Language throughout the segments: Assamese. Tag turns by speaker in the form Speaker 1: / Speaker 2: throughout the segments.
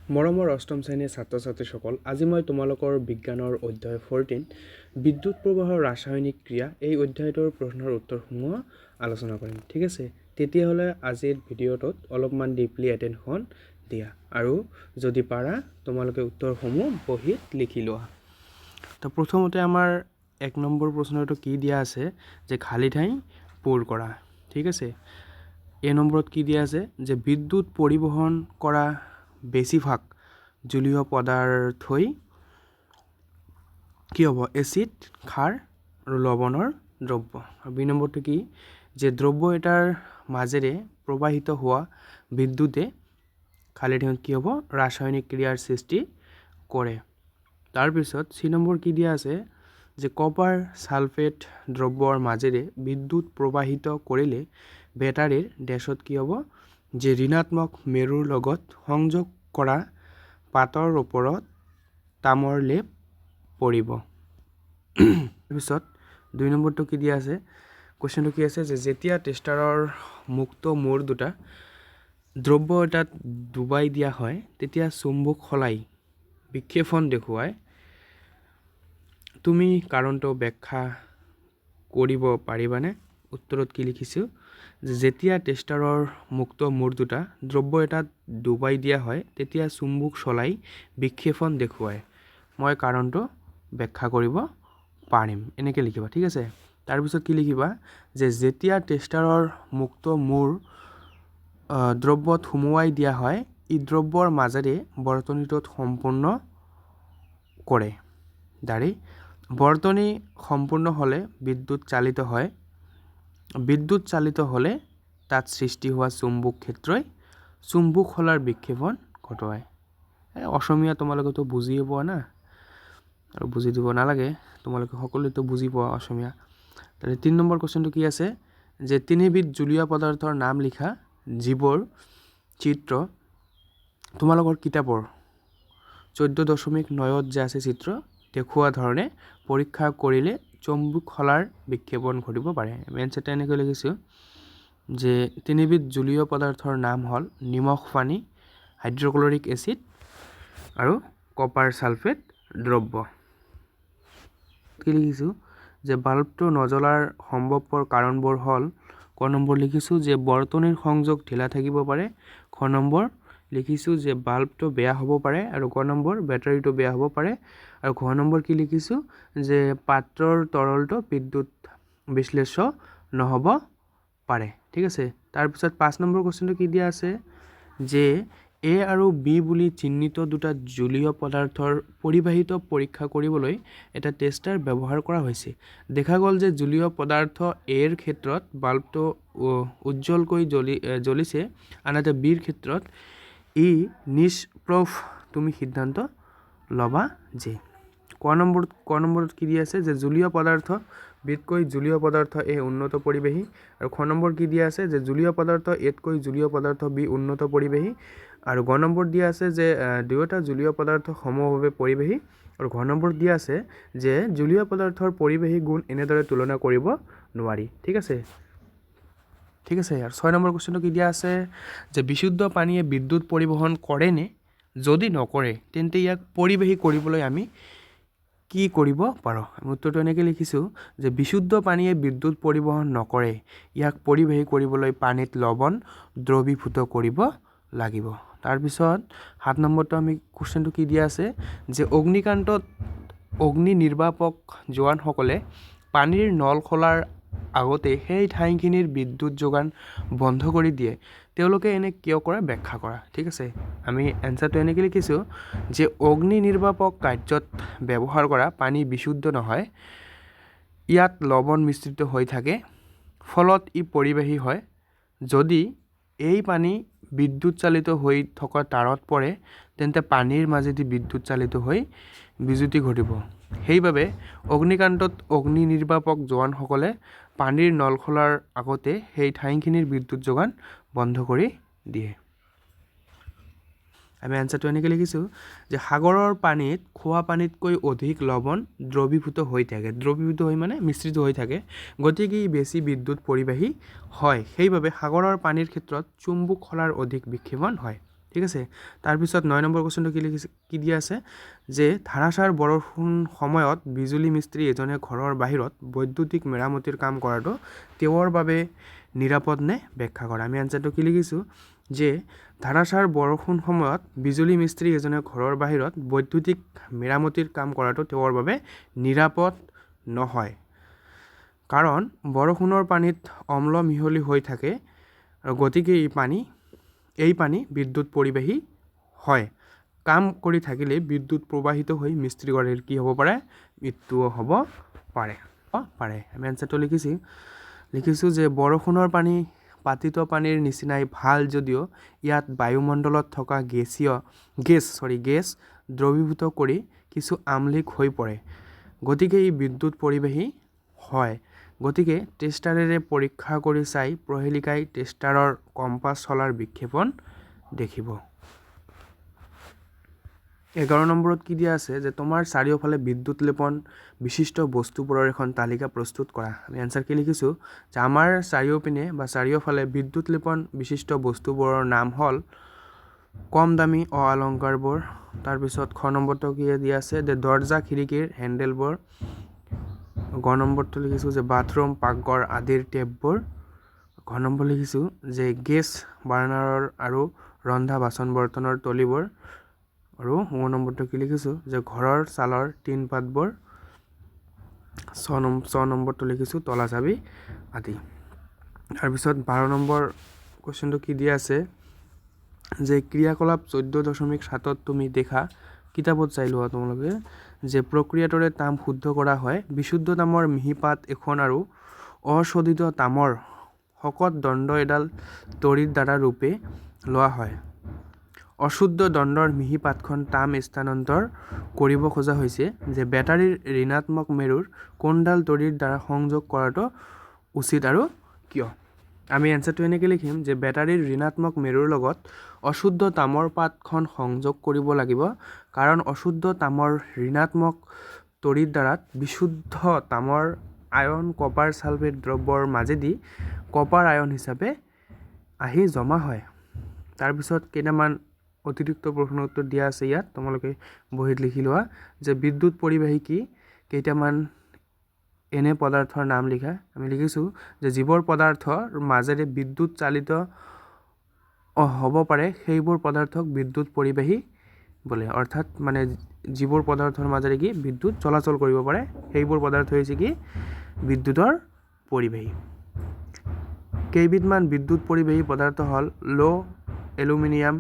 Speaker 1: মৰমৰ অষ্টম শ্ৰেণীৰ ছাত্ৰ ছাত্ৰীসকল, আজি মই তোমালোকৰ বিজ্ঞানৰ অধ্যায় 14 বিদ্যুৎ প্ৰবাহৰ ৰাসায়নিক ক্ৰিয়া এই অধ্যায়টোৰ প্ৰশ্নৰ উত্তৰসমূহ আলোচনা কৰিম। ঠিক আছে, তেতিয়াহ'লে আজিৰ ভিডিঅ'টোত অলপমান ডিপলি এটেনশ্যন দিয়া আৰু যদি পাৰা তোমালোকে উত্তৰসমূহ বহীত লিখি লোৱা। তো প্ৰথমতে আমাৰ 1 নম্বৰ প্ৰশ্নটো কি দিয়া আছে যে খালী ঠাই পূৰ কৰা। ঠিক আছে, এই নম্বৰত কি দিয়া আছে যে বিদ্যুৎ পৰিবহণ কৰা বেছিভাগ জলীয় পদাৰ্থই কি হ'ব এচিড, ক্ষাৰ আৰু লৱণৰ দ্ৰব্য। আৰু বি নম্বৰটো কি যে দ্ৰব্য এটাৰ মাজেৰে প্ৰবাহিত হোৱা বিদ্যুতে খালী ঠাইত কি হ'ব ৰাসায়নিক ক্ৰিয়াৰ সৃষ্টি কৰে। তাৰপিছত চি নম্বৰ কি দিয়া আছে যে কপাৰ ছালফেট দ্ৰব্যৰ মাজেৰে বিদ্যুৎ প্ৰবাহিত কৰিলে বেটাৰীৰ ডেছত কি হ'ব যে ঋণাত্মক মেৰুৰ লগত সংযোগ কৰা পাতৰ ওপৰত তামৰ লেপ পৰিব। তাৰপিছত 2 নম্বৰটো কি দিয়া আছে, কুৱেশ্যনটো কি আছে যে যেতিয়া টেষ্টাৰৰ মুক্ত মূৰ দুটা দ্ৰব্য এটাত ডুবাই দিয়া হয় তেতিয়া চুম্বক সলাই বিক্ষেপণ দেখুৱায়। তুমি কাৰণটো ব্যাখ্যা কৰিব পাৰিবানে? উত্তৰত কি লিখিছোঁ যে যেতিয়া টেষ্টাৰৰ মুক্ত মূৰ দুটা দ্ৰব্য এটাত ডুবাই দিয়া হয় তেতিয়া চুম্বক চলাই বিক্ষেপণ দেখুৱায়। মই কাৰণটো ব্যাখ্যা কৰিব পাৰিম, এনেকৈ লিখিবা। ঠিক আছে, তাৰপিছত কি লিখিবা যে যেতিয়া টেষ্টাৰৰ মুক্ত মূৰ দ্ৰব্যত সুমুৱাই দিয়া হয় ই দ্ৰব্যৰ মাজেৰে বৰ্তনীটোত সম্পূৰ্ণ কৰে। বৰ্তনী সম্পূৰ্ণ হ'লে বিদ্যুৎ চালিত হয়। বিদ্যুৎ চালিত হ'লে তাত সৃষ্টি হোৱা চুম্বক ক্ষেত্ৰই চুম্বক শলাৰ বিক্ষেপণ ঘটোৱায়। অসমীয়া তোমালোকেতো বুজিয়ে পোৱা না, আৰু বুজি দিব নালাগে, তোমালোকে সকলোৱেতো বুজি পোৱা অসমীয়া। তাৰে 3 নম্বৰ কুৱেশ্যনটো কি আছে যে 3বিধ জুলীয় পদাৰ্থৰ নাম লিখা যিবোৰ চিত্ৰ তোমালোকৰ কিতাপৰ 14.9ত যে আছে চিত্ৰ দেখুওৱা ধৰণে পৰীক্ষা কৰিলে চুম্বক শলাৰ বিক্ষেপণ ঘটিব পাৰে। এনচাৰটো এনেকৈ লিখিছোঁ যে 3বিধ জুলীয় পদাৰ্থৰ নাম হ'ল নিমখ পানী, হাইড্ৰক্লৰিক এচিড আৰু কপাৰ ছালফেট দ্ৰব্য। কি লিখিছোঁ যে বাল্বটো নজ্বলাৰ সম্ভৱপৰ কাৰণবোৰ হ'ল ক নম্বৰ লিখিছোঁ যে বৰ্তনীৰ সংযোগ ঢিলা থাকিব পাৰে, খ নম্বৰ লিখিছোঁ যে বাল্বটো বেয়া হ'ব পাৰে, আৰু ক নম্বৰ বেটাৰীটো বেয়া হ'ব পাৰে, আৰু ঘ নম্বৰ কি লিখিছোঁ যে পাত্ৰৰ তৰলটো বিদ্যুৎ বিশ্লেষ্য নহ'ব পাৰে। ঠিক আছে, তাৰপিছত 5 নম্বৰ কুৱেশ্যনটো কি দিয়া আছে যে এ আৰু বি বুলি চিহ্নিত দুটা জলীয় পদাৰ্থৰ পৰিবাহিত পৰীক্ষা কৰিবলৈ এটা টেষ্টাৰ ব্যৱহাৰ কৰা হৈছে। দেখা গ'ল যে জলীয় পদাৰ্থ এৰ ক্ষেত্ৰত বাল্বটো উজ্জ্বলকৈ জ্বলিছে, আনহাতে বিৰ ক্ষেত্ৰত ই নিষ্প্ৰভ। তুমি সিদ্ধান্ত ল'বা যে ক নম্বৰত কি দিয়া আছে যে জলীয় পদাৰ্থ বিতকৈ জলীয় পদাৰ্থ এ উন্নত পৰিৱেশী, আৰু খ নম্বৰ কি দিয়া আছে যে জলীয় পদাৰ্থ এতকৈ জলীয় পদাৰ্থ বি উন্নত পৰিৱেশী, আৰু গ নম্বৰ দিয়া আছে যে দুয়োটা জলীয় পদাৰ্থ সমভাৱে পৰিৱেশী, আৰু ঘ নম্বৰ দিয়া আছে যে জলীয় পদাৰ্থৰ পৰিৱেশী গুণ এনেদৰে তুলনা কৰিব নোৱাৰি। ঠিক আছে, আৰু 6 নম্বৰ কুৱেশ্যনটো কি দিয়া আছে যে বিশুদ্ধ পানীয়ে বিদ্যুৎ পৰিবহণ কৰেনে? যদি নকৰে তেন্তে ইয়াক পৰিৱেশী কৰিবলৈ আমি কি কৰিব পাৰোঁ? আমি উত্তৰটো এনেকৈ লিখিছোঁ যে বিশুদ্ধ পানীয়ে বিদ্যুৎ পৰিবহণ নকৰে, ইয়াক পৰিৱেশী কৰিবলৈ পানীত লৱণ দ্ৰৱীভূত কৰিব লাগিব। তাৰপিছত 7 নম্বৰটো আমি কুৱেশ্যনটো কি দিয়া আছে যে অগ্নিকাণ্ডত অগ্নি নিৰ্বাপক জোৱানসকলে পানীৰ নল খোলাৰ আগতে সেই ঠাইখিনিৰ বিদ্যুৎ যোগান বন্ধ কৰি দিয়ে, তেওঁলোকে এনে কিয় কৰে ব্যাখ্যা কৰা। ঠিক আছে, আমি এনচাৰটো এনেকৈ লিখিছোঁ যে অগ্নি নিৰ্বাপক কাৰ্যত ব্যৱহাৰ কৰা পানী বিশুদ্ধ নহয়, ইয়াত লৱণ মিশ্ৰিত হৈ থাকে, ফলত ই পৰিৱেশী হয়। যদি এই পানী বিদ্যুৎ চালিত হৈ থকা তাঁৰত পৰে তেন্তে পানীৰ মাজেদি বিদ্যুৎ চালিত হৈ বিজুতি ঘটিব। সেইবাবে অগ্নিকাণ্ডত অগ্নি নিৰ্বাপক জোৱানসকলে পানীৰ নল খোলাৰ আগতে সেই ঠাইখিনিৰ বিদ্যুৎ যোগান বন্ধ কৰি দিয়ে। আমি এনচাৰটো এনেকৈ লিখিছোঁ যে সাগৰৰ পানীত খোৱা পানীতকৈ অধিক লৱণ দ্ৰৱীভূত হৈ থাকে, দ্ৰৱীভূত হৈ মানে মিশ্ৰিত হৈ থাকে, গতিকে ই বেছি বিদ্যুৎ পৰিবাহী হয়। সেইবাবে সাগৰৰ পানীৰ ক্ষেত্ৰত চুম্বক শলাৰ অধিক বিক্ষেপণ হয়। ঠিক আছে। তাৰপিছত 9 নম্বৰ কুৱেশ্যনটো কি দিয়া আছে যে ধাৰাসাৰ বৰষুণ সময়ত বিজুলী মিস্ত্ৰী এজনে ঘৰৰ বাহিৰত বৈদ্যুতিক মেৰামতিৰ কাম কৰাটো তেওঁৰ বাবে নিৰাপদ নে ব্যাখ্যা কৰা। আমি আনসাৰটো কি লিখিছোঁ যে ধাৰাসাৰ বৰষুণ সময়ত বিজুলী মিস্ত্ৰী এজনে ঘৰৰ বাহিৰত বৈদ্যুতিক মেৰামতিৰ কাম কৰাটো তেওঁৰ বাবে নিৰাপদ নহয়, কাৰণ বৰষুণৰ পানীত অম্ল মিহলি হৈ থাকে, গতিকে এই পানী বিদ্যুৎ পৰিবাহী হয়। কাম কৰি থাকিলে বিদ্যুৎ প্ৰবাহিত হৈ মিস্ত্ৰীগৰাকীৰ কি হ'ব পাৰে, মৃত্যুও হ'ব পাৰে। আমি আনসাৰটো লিখিছোঁ যে বৰষুণৰ পানী পাতিত পানীৰ নিচিনাই ভাল যদিও ইয়াত বায়ুমণ্ডলত থকা গেছ দ্ৰৱীভূত কৰি কিছু আম্লিক হৈ পৰে, গতিকে ই বিদ্যুৎ পৰিবাহী হয়। গতিকে টেষ্টাৰেৰে পৰীক্ষা কৰি চাই প্ৰহেলিকাই টেষ্টাৰৰ কম্পাছ চলাৰ বিক্ষেপণ দেখিব। 11 নম্বৰত কি দিয়া আছে যে তোমাৰ চাৰিওফালে বিদ্যুৎ লেপন বিশিষ্ট বস্তুবোৰৰ এখন তালিকা প্ৰস্তুত কৰা। আমি আনসাৰ কি লিখিছোঁ যে আমাৰ চাৰিওপিনে বা চাৰিওফালে বিদ্যুৎ লেপন বিশিষ্ট বস্তুবোৰৰ নাম হ'ল কম দামী অলংকাৰবোৰ। তাৰপিছত খ নম্বৰটো কি দিয়া আছে যে দৰ্জা খিৰিকীৰ হেণ্ডেলবোৰ। গ নম্বৰটো লিখিছোঁ যে বাথৰুম পাকঘৰ আদিৰ টেপবোৰ। ঘ নম্বৰ লিখিছোঁ যে গেছ বাৰ্ণাৰৰ আৰু ৰন্ধা বাচন বৰ্তনৰ তলিবোৰ। আৰু ঙ নম্বৰটো কি লিখিছোঁ যে ঘৰৰ ছালৰ টিন পাতবোৰ। ছ নম্বৰটো লিখিছোঁ তলা চাবি আদি। তাৰপিছত 12 নম্বৰ কুৱেশ্যনটো কি দিয়া আছে যে ক্ৰিয়াকলাপ 14.7ত তুমি দেখা কিতাপত চাই লোৱা তোমালোকে যে প্ৰক্ৰিয়াটোৰে তাম শুদ্ধ কৰা হয়। বিশুদ্ধ তামৰ মিহি পাত এখন আৰু অশোধিত তামৰ শকত দণ্ড এডাল তৰিৰ দ্বাৰা ৰূপে লোৱা হয়। অশুদ্ধ দণ্ডৰ মিহি পাতখন তাম স্থানান্তৰ কৰিব খোজা হৈছে যে বেটাৰীৰ ঋণাত্মক মেৰুৰ কোনডাল তৰিৰ দ্বাৰা সংযোগ কৰাটো উচিত আৰু কিয়। আমি এনচাৰটো এনেকৈ লিখিম যে বেটাৰীৰ ঋণাত্মক মেৰুৰ লগত অশুদ্ধ তামৰ পাতখন সংযোগ কৰিব লাগিব, কাৰণ অশুদ্ধ তামৰ ঋণাত্মক তৰিৰ দ্বাৰা বিশুদ্ধ তামৰ আয়ন কপাৰ ছালফেট দ্ৰব্যৰ মাজেদি কপাৰ আয়ন হিচাপে আহি জমা হয়। তাৰপিছত কেইটামান অতিৰিক্ত প্ৰশ্ন উত্তৰ দিয়া আছে ইয়াত, তোমালোকে বহীত লিখি লোৱা যে বিদ্যুৎ পৰিবাহী কি, কেইটামান এনে পদাৰ্থৰ নাম লিখা। আমি লিখিছোঁ যে যিবোৰ পদাৰ্থৰ মাজেৰে বিদ্যুৎ চালিত হ'ব পাৰে সেইবোৰ পদাৰ্থক বিদ্যুৎ পৰিবাহী বোলে। অৰ্থাৎ মানে যিবোৰ পদাৰ্থৰ মাজেৰে কি বিদ্যুৎ চলাচল কৰিব পাৰে সেইবোৰ পদাৰ্থ হৈছে কি বিদ্যুতৰ পৰিবাহী। কেইবিধমান বিদ্যুৎ পৰিবাহী পদাৰ্থ হ'ল লো, এলুমিনিয়াম,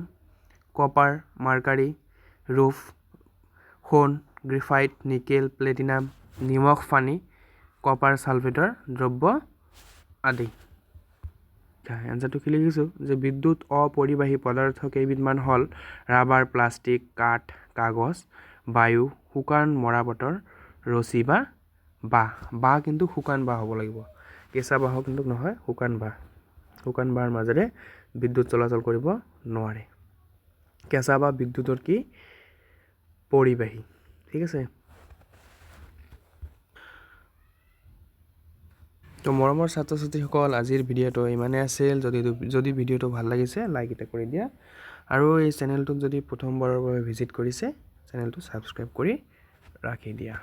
Speaker 1: কপাৰ, মাৰ্কাৰী, ৰূফ, সোণ, গ্ৰেফাইট, নিকেল, প্লেটিনাম, নিমখ পানী, কপাৰ ছালফেটৰ দ্ৰব্য আদি। এনচাৰটো কি লিখিছোঁ যে বিদ্যুৎ অপৰিবাহী পদাৰ্থ কেইবিধমান হ'ল ৰাবাৰ, প্লাষ্টিক, কাঠ, কাগজ, বায়ু, শুকান মৰাপাটৰ ৰছী বা বাঁহ কিন্তু শুকান বাঁহ হ'ব লাগিব, কেঁচা বাঁহ কিন্তু নহয়, শুকান বাঁহৰ মাজেৰে বিদ্যুৎ চলাচল কৰিব নোৱাৰে। কেঁচা বাঁহ বিদ্যুতৰ কি পৰিবাহী। ঠিক আছে। তো মৰমৰ ছাত্ৰ ছাত্ৰীসকল, আজিৰ ভিডিঅ'টো ইমানেই আছিল। যদি ভিডিঅ'টো ভাল লাগিছে লাইক এটা কৰি দিয়া, আৰু এই চেনেলটোক যদি প্ৰথমবাৰৰ বাবে ভিজিট কৰিছে চেনেলটো ছাবস্ক্ৰাইব কৰি ৰাখি দিয়া।